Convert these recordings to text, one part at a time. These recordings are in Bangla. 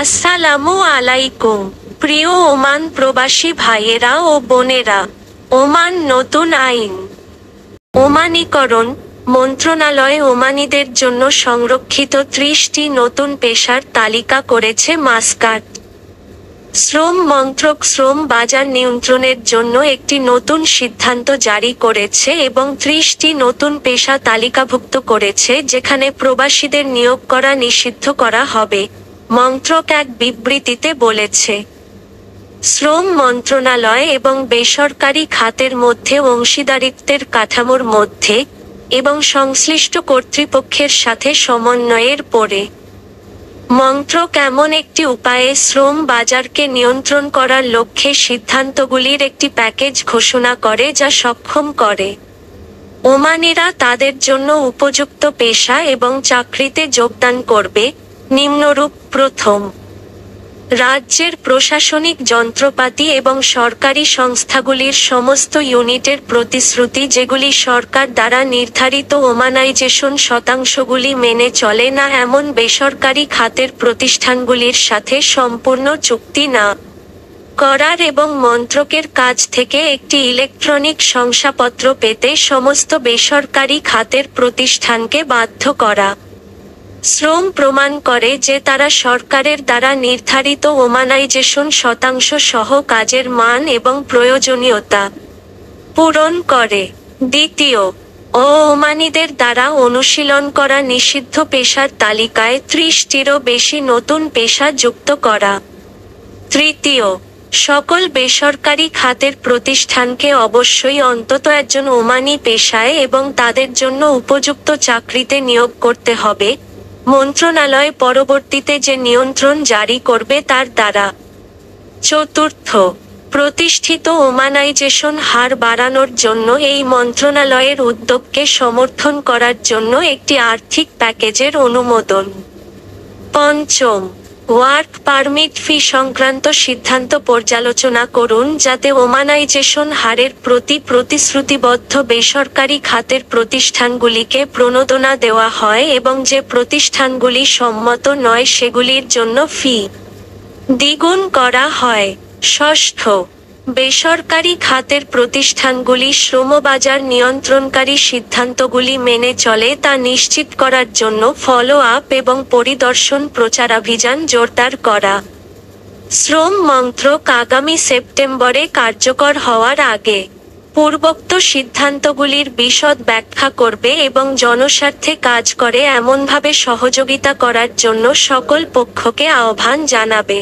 আসসালামু আলাইকুম প্রিয় ওমান প্রবাসী ভাইয়েরা ও বোনেরা। ওমান নতুন আইন ওমানীকরণ মন্ত্রণালয় ওমানিদের জন্য সংরক্ষিত 30টি নতুন পেশার তালিকা করেছে। মাস্কাট শ্রম মন্ত্রক শ্রম বাজার নিয়ন্ত্রণের জন্য একটি নতুন সিদ্ধান্ত জারি করেছে এবং 30টি নতুন পেশা তালিকাভুক্ত করেছে যেখানে প্রবাসীদের নিয়োগ করা নিষিদ্ধ করা হবে, মন্ত্রক এক বিবৃতিতে বলেছে। শ্রম মন্ত্রণালয় এবং বেসরকারি খাতের মধ্যে অংশীদারিত্বের কাঠামোর মধ্যে এবং সংশ্লিষ্ট কর্তৃপক্ষের সাথে সমন্বয়ের পরে মন্ত্রক এমন একটি উপায়ে শ্রম বাজারকে নিয়ন্ত্রণ করার লক্ষ্যে সিদ্ধান্তগুলির একটি প্যাকেজ ঘোষণা করে যা সক্ষম করে ওমানিরা তাদের জন্য উপযুক্ত পেশা এবং চাকরিতে যোগদান করবে। নিম্নরূপ: প্রথম, রাজ্যের প্রশাসনিক যন্ত্রপাতি এবং সরকারি সংস্থাগুলির সমস্ত ইউনিটের প্রতিশ্রুতি যেগুলি সরকার দ্বারা নির্ধারিত ওমানাইজেশন শতাংশগুলি মেনে চলে না এমন বেসরকারি খাতের প্রতিষ্ঠানগুলির সাথে সম্পূর্ণ চুক্তি না করার এবং মন্ত্রকের কাছ থেকে একটি ইলেকট্রনিক শংসাপত্র পেতে সমস্ত বেসরকারি খাতের প্রতিষ্ঠানকে বাধ্য করা। শ্রম প্রমাণ করে যে তারা সরকারের দ্বারা নির্ধারিত ওমানাইজেশন শতাংশ সহ কাজের মান এবং প্রয়োজনীয়তা পূরণ করে। দ্বিতীয়, ওমানিদের দ্বারা অনুশীলন করা নিষিদ্ধ পেশার তালিকায় 30টিরও বেশি নতুন পেশা যুক্ত করা। তৃতীয়, সকল বেসরকারি খাতের প্রতিষ্ঠানকে অবশ্যই অন্তত একজন ওমানি পেশায় এবং তাদের জন্য উপযুক্ত চাকরিতে নিয়োগ করতে হবে, মন্ত্রণালয় পরবর্তীতে যে নিয়ন্ত্রণ জারি করবে তার দ্বারা। চতুর্থ, প্রতিষ্ঠিত ওমানাইজেশন হার বাড়ানোর জন্য এই মন্ত্রণালয়ের উদ্যোগকে সমর্থন করার জন্য একটি আর্থিক প্যাকেজের অনুমোদন। পঞ্চম, ওয়ার্ক পারমিট ফি সংক্রান্ত সিদ্ধান্ত পর্যালোচনা করুন যাতে ওমানাইজেশন হারের প্রতি প্রতিশ্রুতিবদ্ধ বেসরকারি খাতের প্রতিষ্ঠানগুলিকে প্রণোদনা দেওয়া হয় এবং যে প্রতিষ্ঠানগুলি সম্মত নয় সেগুলির জন্য ফি দ্বিগুণ করা হয়। ষষ্ঠ, বেসরকারি খাতের প্রতিষ্ঠানগুলি শ্রমবাজার নিয়ন্ত্রণকারী সিদ্ধান্তগুলি মেনে চলে তা নিশ্চিত করার জন্য ফলো আপ এবং পরিদর্শন প্রচারাভিযান জোরদার করা। শ্রম মন্ত্রক আগামী সেপ্টেম্বরে কার্যকর হওয়ার আগে পূর্বোক্ত সিদ্ধান্তগুলির বিশদ ব্যাখ্যা করবে এবং জনস্বার্থে কাজ করে এমনভাবে সহযোগিতা করার জন্য সকল পক্ষকে আহ্বান জানাবে।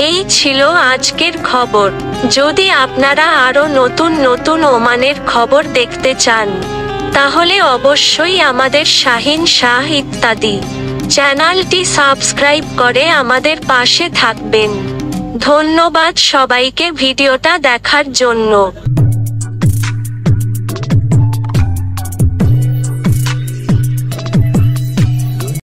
এই ছিল আজকের খবর। যদি আপনারা আরও নতুন নতুন ওমানের খবর দেখতে চান তাহলে অবশ্যই আমাদের শাহিন শাহ ইত্যাদি চ্যানেলটি সাবস্ক্রাইব করে আমাদের পাশে থাকবেন। ধন্যবাদ সবাইকে ভিডিওটা দেখার জন্য।